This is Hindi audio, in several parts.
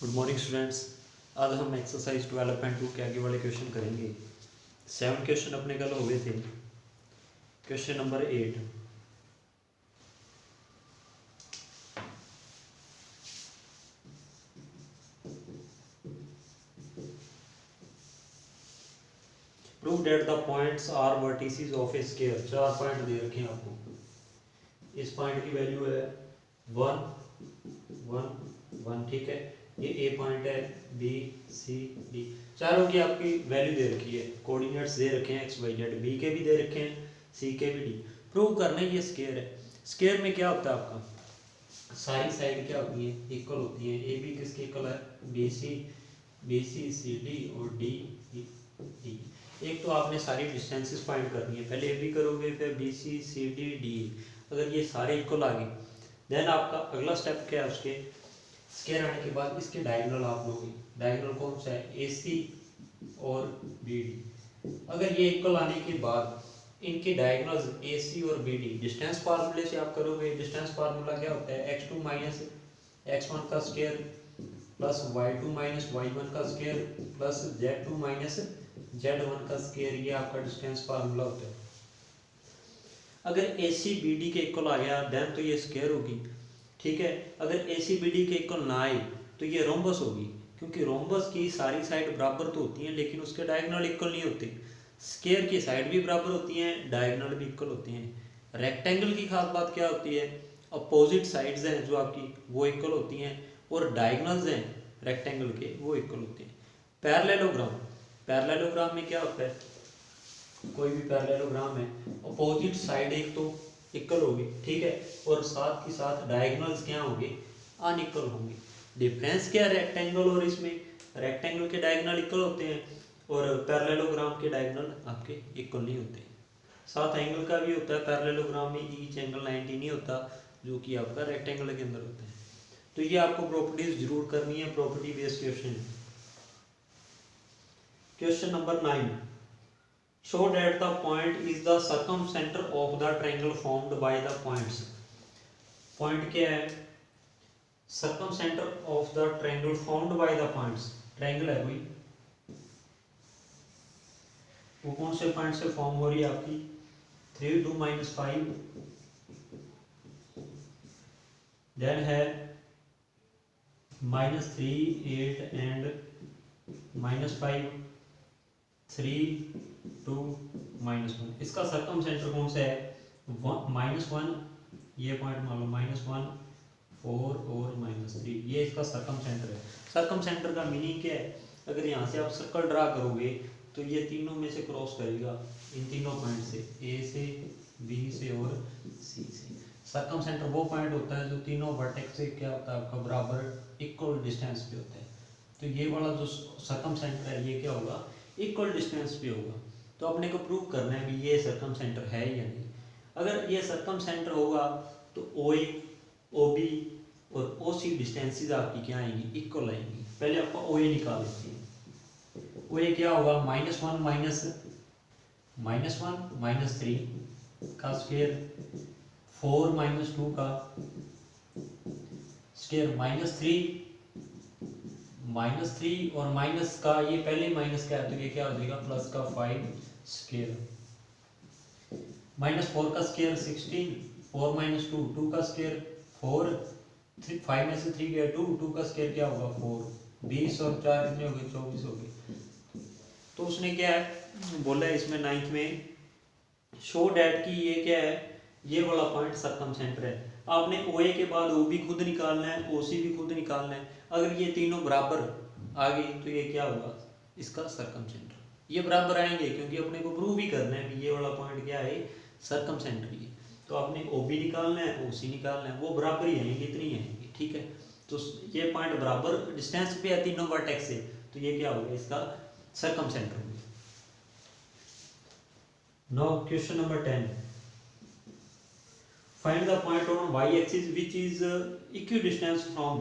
Good morning students. आज हम एक्सरसाइज 12.2 के आगे वाले क्वेश्चन करेंगे। 7 क्वेश्चन अपने कल हो गए थे। Question number 8, prove that the points are vertices of a square. 4 point दे रखे हैं आपको। इस पॉइंट की वैल्यू है 1 1 1, ठीक है। ये ए पॉइंट है, बी सी डी, चारों की आपकी वैल्यू दे रखी है। कोऑर्डिनेट्स दे रखे हैं एक्स वाई जेड, बी के भी दे रखे हैं, सी के भी डी। प्रूव करना ये स्क्वायर है। स्क्वायर में क्या होता है आपका, सारी साइड क्या होती है, इक्वल होती है। ए बी किसके इक्वल है, बी सी सी डी और डी डी। एक तो आपने सारी डिस्टेंसेस फाइंड करनी है। पहले ए बी करोगे, फिर बी सी डी डी। अगर ये सारे इक्वल आ गए, देन आपका अगला स्टेप क्या है, उसके स्क्वायर आने के बाद इसके डायगोनल आप लोगे। डायगोनल कौन सा है, ए सी और बी डी। अगर ये इक्वल आने के बाद इनके डायगोनल्स ए सी और बी डी डिस्टेंस फार्मूले से आप करोगे। डिस्टेंस फार्मूला क्या होता है, x2 माइनस x1 का square plus y2 minus y1 का square plus z2 minus z1 का स्क्वायर। ये आपका डिस्टेंस फार्मूला होता है। अगर ए सी बी डी के इक्वल आ गया, देन तो ये स्क्वायर होगी, ठीक है। अगर ए सी बी डी के इक्वल ना आए तो ये रोम्बस होगी, क्योंकि रोम्बस की सारी साइड बराबर तो होती हैं, लेकिन उसके डायगोनल इक्वल नहीं होते। स्क्वायर की साइड भी बराबर होती हैं, डायगोनल भी इक्वल होते हैं। रेक्टेंगल की खास बात क्या होती है, अपोजिट साइड्स हैं जो आपकी वो इक्वल होती हैं, और डायगोनल्स हैं रेक्टेंगल के वो इक्वल होते हैं। पैरेललोग्राम, पैरेललोग्राम में क्या होता है, कोई भी पैरेललोग्राम है, अपोजिट साइड एक तो इक्वल होगी, ठीक है, और साथ ही साथ डायगोनल्स क्या होंगे, अनइक्वल होंगे। डिफरेंस क्या है रेक्टेंगल और इसमें, रेक्टेंगल के डायगोनल इक्वल होते हैं और पैरेललोग्राम के डायगोनल आपके इक्वल नहीं होते। साथ एंगल का भी होता है पैरेललोग्राम में, ईच एंगल 90 नहीं होता, जो कि आपका रेक्टेंगल के अंदर होता है। तो ये आपको प्रॉपर्टीज जरूर करनी है, property based question. Question number 9, show that the point is the circumcenter of the triangle formed by the points। point क्या है, circumcenter of the triangle formed by the points। triangle है कोई, वो कौन से पॉइंट से फॉर्म हो रही है आपकी, 3 2 -5, देन है -3 8 एंड -5 3 2 -1। इसका सर्कमसेंटर कौन सा है, -1, ये पॉइंट मान लो -1 4 और -3, ये इसका सर्कमसेंटर है। सर्कमसेंटर का मीनिंग क्या है, अगर यहाँ से आप सर्कल ड्रा करोगे तो ये तीनों में से क्रॉस करेगा, इन तीनों पॉइंट से, ए से बी से और सी से। सर्कमसेंटर वो पॉइंट होता है जो तीनों वर्टेक्स से क्या होता है आपका बराबर इक्वल डिस्टेंस पे होता है। तो ये वाला जो सर्कमसेंटर है ये क्या होगा, इक्वल डिस्टेंस पे होगा। तो अपने को प्रूव करना है कि ये सर्कमसेंटर है या नहीं। अगर ये सर्कमसेंटर होगा तो ओ ए ओ बी और ओ सी डिस्टेंसेस आपकी क्या आएंगी, इक्वल आएंगी। पहले आपको ओ ए निकाल लेते हैं। ओ ए क्या होगा, -1 -3 का स्क्वायर, 4 -2 का स्क्वायर, -3 और माइनस का, ये पहले माइनस का है तो ये क्या हो जाएगा प्लस का 5 स्क्वायर, -4 का स्क्वायर 16, 4 -2 2 का स्क्वायर 4, 5 में से 3 गया 2 का स्क्वायर क्या होगा 4, 20 और 4 कितने हो गए 24 हो गए। तो उसने क्या है बोला है इसमें 9th में, शो डैट की ये क्या है, ये वाला पॉइंट सर्कमसेंटर है। आपने ओ ए के बाद ओ बी खुद निकालना है, ओ सी भी खुद निकालना है। अगर ये तीनों बराबर आ गए तो ये क्या होगा, इसका सर्कमसेंटर। ये बराबर आएंगे क्योंकि अपने को प्रूव भी करना है कि ये वाला पॉइंट क्या है, सर्कमसेंटर ही है। तो आपने ओ बी निकालना है, ओ सी निकालना है, वो बराबर ही आएंगे, इतनी आएंगे, ठीक है। तो ये पॉइंट बराबर डिस्टेंस पे है तीनों वर्टेक्स से, तो ये क्या होगा, इसका सर्कमसेंटर होगा। Now question number 10, find the point on y axis which is equidistant from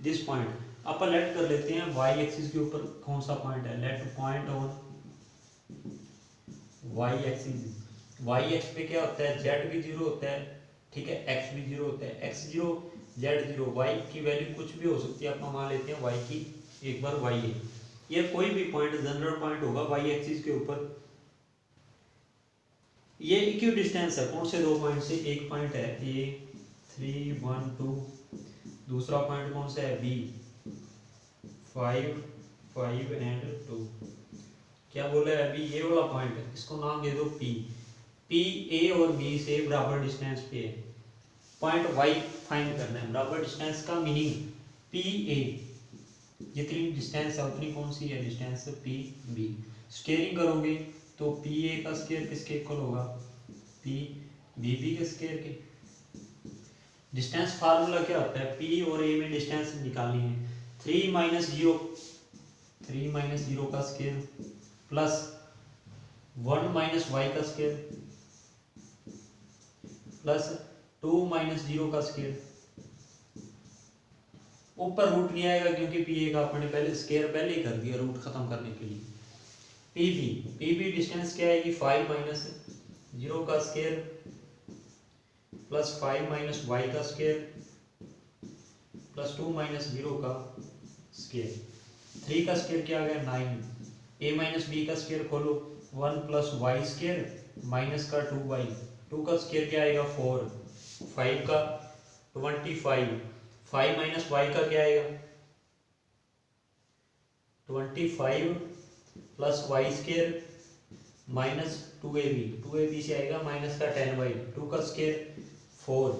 this point। अपन लेट कर लेते हैं y एक्सिस के ऊपर कौन सा पॉइंट है, let point on y axis. y x पे क्या होता है, z भी 0 होता है, ठीक है, x भी 0 होता है। x0 Z0, y की वैल्यू कुछ भी हो सकती है, अपना मान लेते हैं y की एक बार y है। ये कोई भी पॉइंट जनरल पॉइंट होगा y एक्सिस के ऊपर। ये इक्वी डिस्टेंस है कौन से दो पॉइंट से, एक पॉइंट है A 3 1 2, दूसरा पॉइंट कौन सा है B 5 5 एंड 2। क्या बोला है अभी, ये वाला पॉइंट है, इसको नाम दे दो P। P A और B से बराबर डिस्टेंस पे है, पॉइंट Y फाइंड करना है। बराबर डिस्टेंस का मीनिंग P A, जितनी डिस्टेंस है उतनी कौन सी है डिस्टेंस P B। स्केयरिंग करोगे तो P A का स्केयर किसके इक्वल होगा, P B B के स्केयर के। डिस्टेंस फार्मूला क्या होता है, P और A में डिस्टेंस निकालनी है, 3 माइनस 0 का स्केयर प्लस 1 माइनस y का स्केयर प्लस 2 माइनस 0 का स्केयर। ऊपर रूट नहीं आएगा क्योंकि पी ए का अपने पहले स्केयर पहले ही कर दिया रूट खत्म करने के लिए। पी बी डिस्टेंस क्या आएगी, 5 माइनस 0 का स्केयर प्लस 5 माइनस y का स्केयर प्लस 2 माइनस 0 का स्केयर। 3 का स्केयर क्या आ गया 9, a माइनस बी का स्केयर खोलो 1 प्लस वाई स्केयर माइनस का 2y, 2 का स्केयर क्या आएगा 4, 5 का 25, 5 माइनस वाई का क्या आएगा 25 plus Y square minus 2ab से आएगा माइनस का 10y, 2 का स्केयर 4,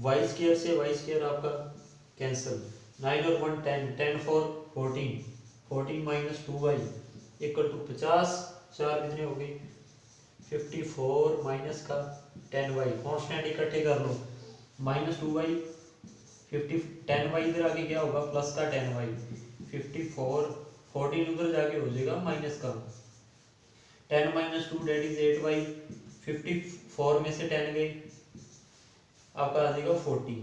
वाई स्केयर से वाई स्केयर आपका कैंसिल, 9 और 1 10, 10 4 14, 14 माइनस 2y इक्वल टू 50, 4 कितने हो गए 54 माइनस का 10y, कॉन्स्टेंट इकट्ठे कर लो, माइनस 2y 10y इधर आगे क्या होगा प्लस का 10y, 54 14 उधर जाके हो जाएगा माइनस का 10 माइनस 2 डेट इज 8y, 54 में से 10 गए आपका आ जाएगा 40।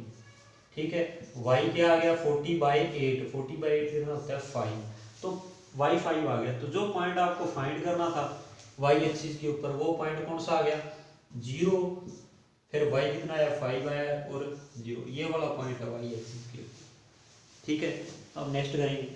ठीक है, y क्या आ गया 40/8, 40/8 कितना होता है 5, तो y 5 आ गया। तो जो पॉइंट आपको फाइंड करना था y एक्सिस के ऊपर वो पॉइंट कौन सा आ गया 0, फिर y कितना आया 5 आया और 0, ये वाला पॉइंट है y एक्सिस के ऊपर। ठीक है, अब नेक्स्ट करेंगे।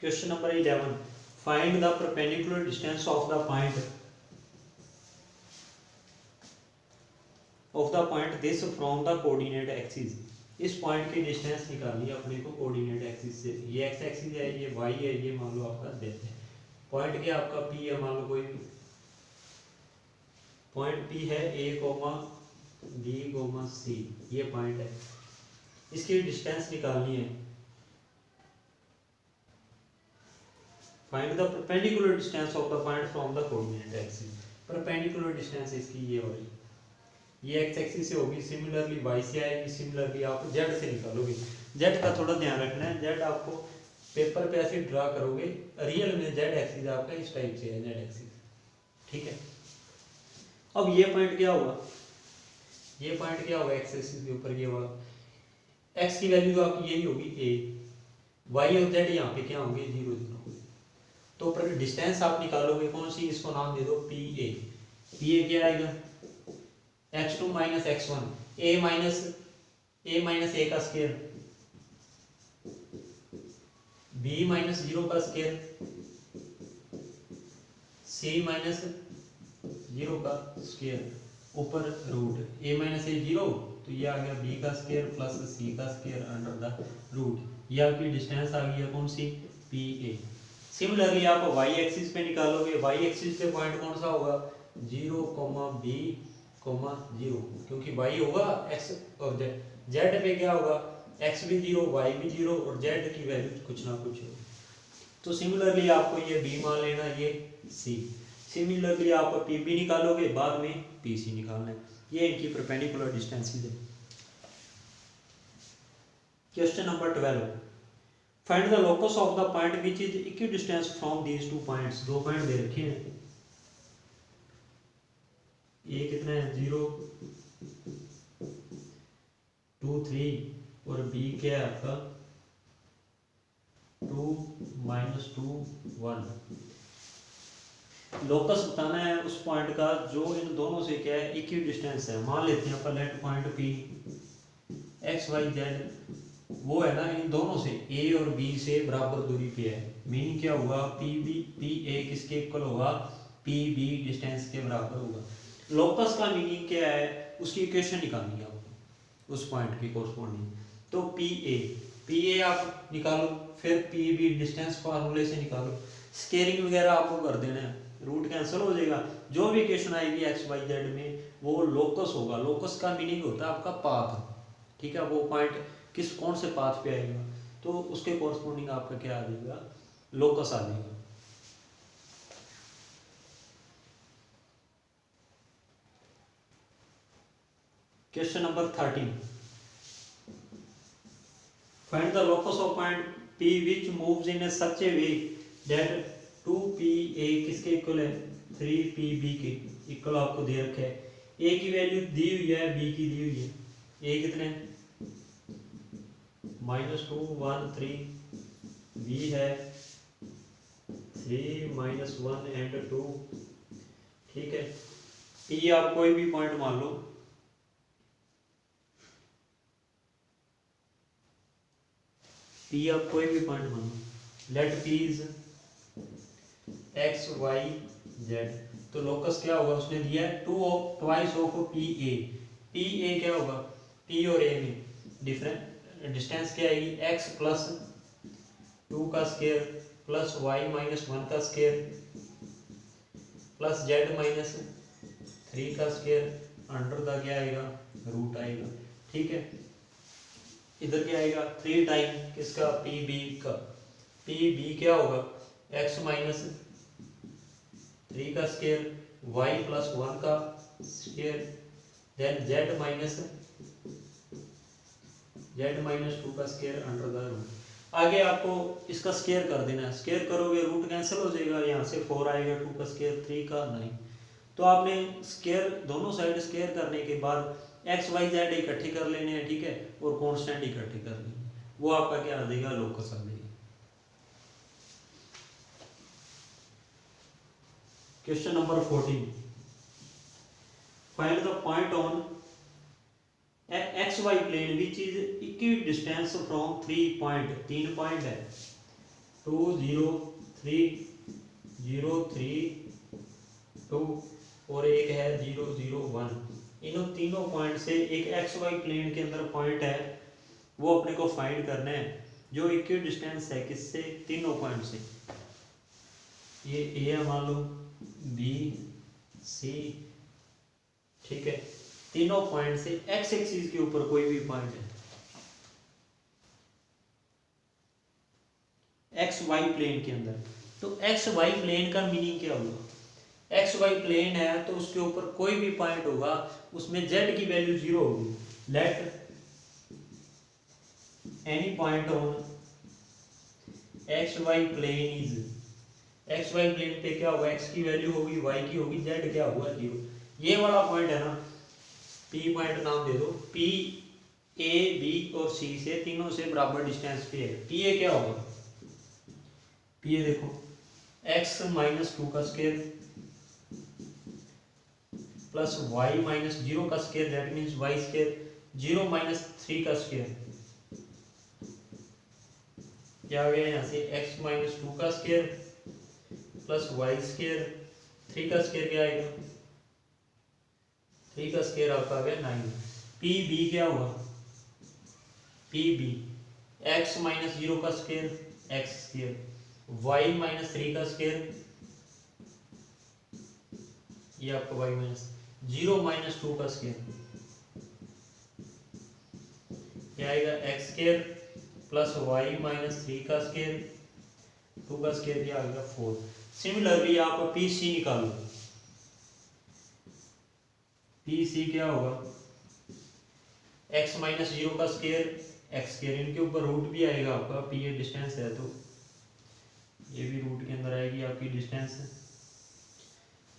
Question number 11. Find the perpendicular distance of the point this from the coordinate axis. इस पॉइंट की डिस्टेंस निकालनी है अपने को कोऑर्डिनेट एक्सिस से। ये एक्स एक्सिस है, ये वाई है, ये मान लो आपका जेड है। पॉइंट क्या आपका पी है, मान लो कोई पॉइंट पी है ए कोमा बी कोमा सी, ये पॉइंट है, इसकी डिस्टेंस निकालनी है। Find the perpendicular distance of the point from the coordinate axis. Perpendicular distance इसकी ये वाली, ये एक्स एक्सिस से होगी, सिमिलरली वाई से आएगी, सिमिलरली आप जेड से निकालोगे। जेड का थोड़ा ध्यान रखना है, जेड आपको पेपर पे ऐसे ड्रा करोगे, रियल में जेड एक्सिस आपका इस टाइप से है जेड एक्सिस। ठीक है, अब ये पॉइंट क्या होगा, ये पॉइंट क्या होगा एक्स एक्सिस के ऊपर, ये वाला एक्स की वैल्यू तो आपकी यही होगी ए, वाई और जेड यहाँ पे क्या होंगे 0 0। तो डिस्टेंस आप निकालोगे कौन सी, इसको नाम दे दो पी ए। पी ए क्या आएगा x2 minus x1, a minus ए का स्केयर, b माइनस 0 का स्केयर, c माइनस 0 का स्केयर, ऊपर रूट a माइनस ए 0, तो ये आ गया b का स्केयर प्लस c का स्केयर अंडर द रूट। ये आपकी डिस्टेंस आ गई है कौन सी पी ए। सिमिलरली आप y एक्सिस पे निकालोगे, y एक्सिस पे पॉइंट कौन सा होगा 0, b, 0, क्योंकि y होगा x और z पे क्या होगा एक्स भी जीरो, वाई भी जीरो और जेड की वैल्यू कुछ ना कुछ हो। तो सिमिलरली आपको ये बी मान लेना, ये सी। सिमिलरली आप पी बी निकालोगे, बाद में पी सी निकालना है। ये इनकी परपेंडिकुलर डिस्टेंसेस है। Question number 12, find the locus of the point which is equidistance from these two points. दो पॉइंट दे रखे हैं, ए कितना है 0 2 3 और बी क्या है आपका 2 -2 1। लोकस बताना है उस पॉइंट का जो इन दोनों से क्या है इक्वी डिस्टेंस है। मान लेते हैं अपन let point P X Y Z वो है ना इन दोनों से ए और बी से बराबर दूरी पे है। मीनिंग क्या होगा पी ए किसके इक्वल होगा, पी बी डिस्टेंस के बराबर होगा। लोकस का मीनिंग क्या है, उसकी इक्वेशन निकालनी है आपको उस पॉइंट की कोरस्पॉन्डिंग। तो पी ए आप निकालो, फिर पी बी डिस्टेंस फार्मूले से निकालो, स्केलिंग वगैरह आपको कर देना है, रूट कैंसिल हो जाएगा। जो भी इक्वेशन आएगी एक्स वाई जेड में वो लोकस होगा। लोकस का मीनिंग होता है आपका पाथ, ठीक है, वो पॉइंट किस कौन से पाथ पे आएगा तो उसके कोरस्पॉन्डिंग आपका क्या आ जाएगा, लोकस आ जाएगा। Question number 13, find the locus of point P which moves in such a way that 2PA किसके इक्वल है 3PB के इक्वल आपको दे रखा है। A की वैल्यू दी हुई है, B की दी हुई है। A कितने -2 1 3, B है 3 -1 एंड 2, ठीक है। P आप कोई भी पॉइंट मान लो, P आप कोई भी पॉइंट मान लो, let P is x Y Z. तो लोकस क्या होगा, उसने दिया है ट्वाइस ऑफ पी ए क्या होगा, पी और ए में डिफरेंट डिस्टेंस क्या आएगी एक्स प्लस 2 का स्क्वायर प्लस वाई -1 का स्क्वायर प्लस जेड -3 का स्क्वायर अंडर द क्या आएगा रूट आएगा, ठीक है। इधर क्या आएगा 3 टाइम किसका पी बी का, पी बी क्या होगा एक्स -3 का स्क्वायर वाई +1 का स्क्वायर देन जेड -2 का स्क्वायर अंडर द रूट। आगे आपको इसका स्क्वायर कर देना है, स्क्वायर करोगे रूट कैंसिल हो जाएगा, यहाँ से 4 आएगा 2 का स्क्वायर 3 का 9। तो आपने स्क्वायर दोनों साइड स्क्वायर करने के बाद एक्स वाई जेड इकट्ठे कर लेने हैं, ठीक है, और कांस्टेंट इकट्ठे कर लेने, वो आपका क्या आ जाएगा लोकस आ जाएगा। Question number 14, find the point on x y plane which is equidistance from 3 point, 3 point है 2 0 3 0 3 2 और एक है 0 0 1। इन तीनों पॉइंट से एक एक्स वाई प्लेन के अंदर पॉइंट है, वो अपने को फाइंड करना है जो इक्वी डिस्टेंस है किससे, तीनों पॉइंट से। ये ए है मान लो, बी सी, ठीक है, तीनों पॉइंट से एक्स एक्सिस के ऊपर कोई भी पॉइंट है एक्स वाई प्लेन के अंदर। तो एक्स वाई प्लेन का मीनिंग क्या होगा, एक्स वाई प्लेन है तो उसके ऊपर कोई भी पॉइंट होगा उसमें जेड की वैल्यू 0 होगी। Let any point on x y plane is, x y plane पे क्या होगा एक्स की वैल्यू होगी वाई की होगी जेड क्या होगा 0। ये वाला पॉइंट है ना, पी पॉइंट नाम दे दो, पी ए बी और सी से तीनों से बराबर डिस्टेंस पे है। पी ए क्या होगा, पी ए देखो x -2 का स्क्वायर प्लस वाई -0 का square that means y square 0 -3 का स्क्वायर क्या आ गया यहाँ से x -2 का स्क्वायर प्लस वाई स्क्वायर 3 का स्क्वायर क्या आएगा 3 का स्क्वायर आपका आ गया 9। पी बी क्या होगा, पी बी x -0 का स्क्वायर x स्क्वायर वाई -3 का स्क्वायर ये आपका वाई -0 -2 का स्क्वायर क्या आएगा x square plus y minus 3 का स्केयर, 2 का स्केयर क्या आ गया 4। सिमिलरली आप पी सी निकालो, पी सी क्या होगा एक्स माइनस 0 का स्केयर एक्स स्केयर, इनके ऊपर रूट भी आएगा आपका, पी ए डिस्टेंस है तो ये भी रूट के अंदर आएगी आपकी डिस्टेंस,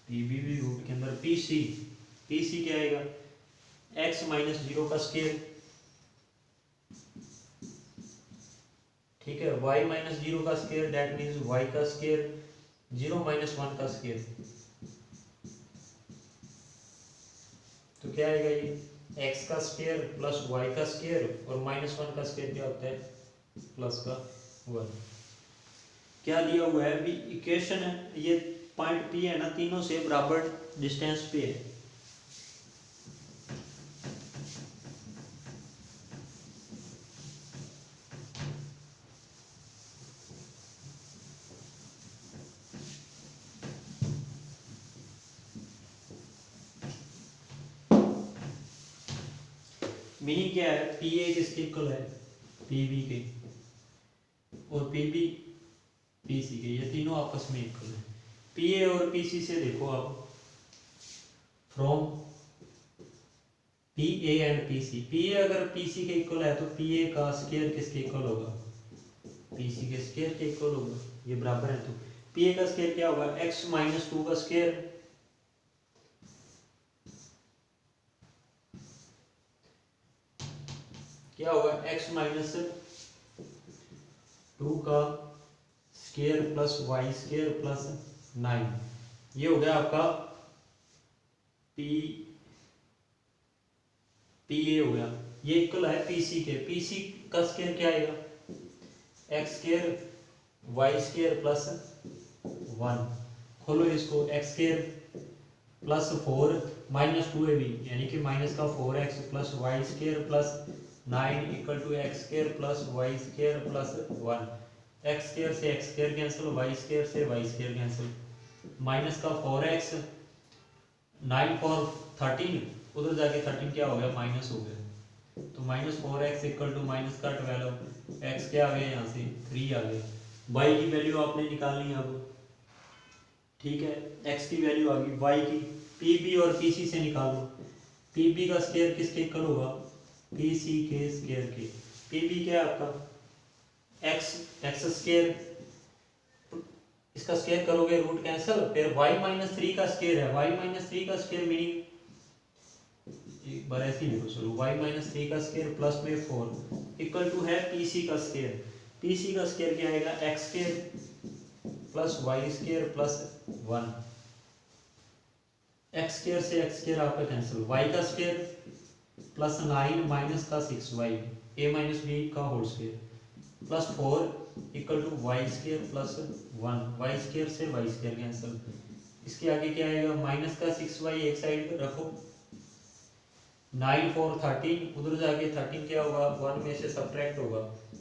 पी बी भी रूट के अंदर। पी सी क्या आएगा एक्स माइनस 0 का स्केयर, ठीक है, y माइनस 0 का स्केयर दैट मीन्स y का स्केयर, 0 माइनस 1 का स्केयर, तो क्या आएगा ये x का स्केयर प्लस y का स्केयर और माइनस 1 का स्केयर क्या होता है प्लस का 1। क्या दिया हुआ है अभी इक्वेशन है, ये पॉइंट P है ना, तीनों से बराबर डिस्टेंस पे है। मीनिंग क्या है, पी ए किसके इक्वल है पी बी के, और पी बी पी सी के, ये तीनों आपस में इक्वल है। पी ए और पी सी से देखो आप, from P A and P C, P A अगर पी सी के इक्वल है तो पी ए का स्केयर किसके इक्वल होगा पी सी के स्केयर के इक्वल होगा, ये बराबर है। तो पी ए का स्केयर क्या होगा एक्स माइनस 2 का स्केयर, क्या होगा x माइनस 2 का square plus Y square plus 9, ये हो गया आपका पी ए हो गया, ये इक्वल है पी सी के। पी सी का स्केयर क्या आएगा x square y square plus 1, खोलो इसको, एक्स स्केयर प्लस 4 माइनस 2 है भी, यानी कि माइनस का 4x plus Y square plus 9 equal to X square plus Y square plus 1। X square से x square cancel, Y square से वाई स्केयर कैंसिल, माइनस का 4x, 9 4 13, उधर जाके 13 क्या हो गया माइनस हो गया, तो minus 4x equal to minus का 12, x क्या आ गया यहाँ से 3 आ गया। y की वैल्यू आपने निकालनी है अब, ठीक है, x की वैल्यू आ गई, y की पी बी और पी सी से निकालो। पी बी का स्केयर किसके इक्वल होगा पी सी के स्केयर के, पी बी क्या है आपका एक्स स्केयर, इसका स्केयर करोगे रूट कैंसिल, फिर y माइनस 3 का स्केयर है, y माइनस 3 का स्केयर मीनिंग एक बार ऐसे ही लिखो चलो, y माइनस 3 का स्केयर प्लस में 4 इक्वल टू है पी सी का स्केयर, पी सी का स्केयर क्या आएगा x square plus Y square plus 1, x square से एक्स स्केयर आपका कैंसिल, वाई का स्केयर प्लस 9 माइनस का 6y a माइनस बी का whole square plus 4 equal to y square plus 1, y square से वाई स्केयर कैंसिल, इसके आगे क्या आएगा माइनस का 6y एक साइड रखो, 9 4 13, उधर जाके 13 क्या होगा 1 में से सब्ट्रैक्ट होगा,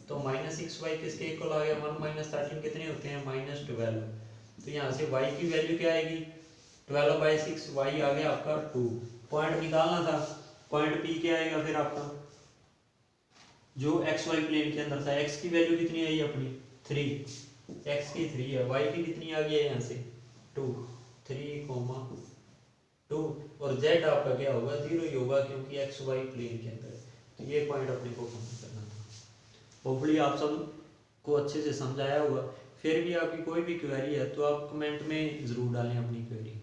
तो माइनस 6y किसके इक्वल आ गया 1 माइनस 13 कितने होते हैं माइनस 12, तो यहाँ से y की वैल्यू क्या आएगी 12/6, y आ गया आपका 2। पॉइंट निकालना था, पॉइंट P क्या आएगा फिर आपका जो एक्स वाई प्लेन के अंदर था, x की वैल्यू कितनी आई अपनी 3, x की 3 है, y की कितनी आ गई है यहाँ से 2, 3,2, और z आपका क्या होगा 0 ही होगा क्योंकि एक्स वाई प्लेन के अंदर, तो ये पॉइंट अपने को फाइंड करना था। होपफुली आप सब को अच्छे से समझ आया होगा। फिर भी आपकी कोई भी क्वेरी है तो आप कमेंट में ज़रूर डालें अपनी क्वेरी।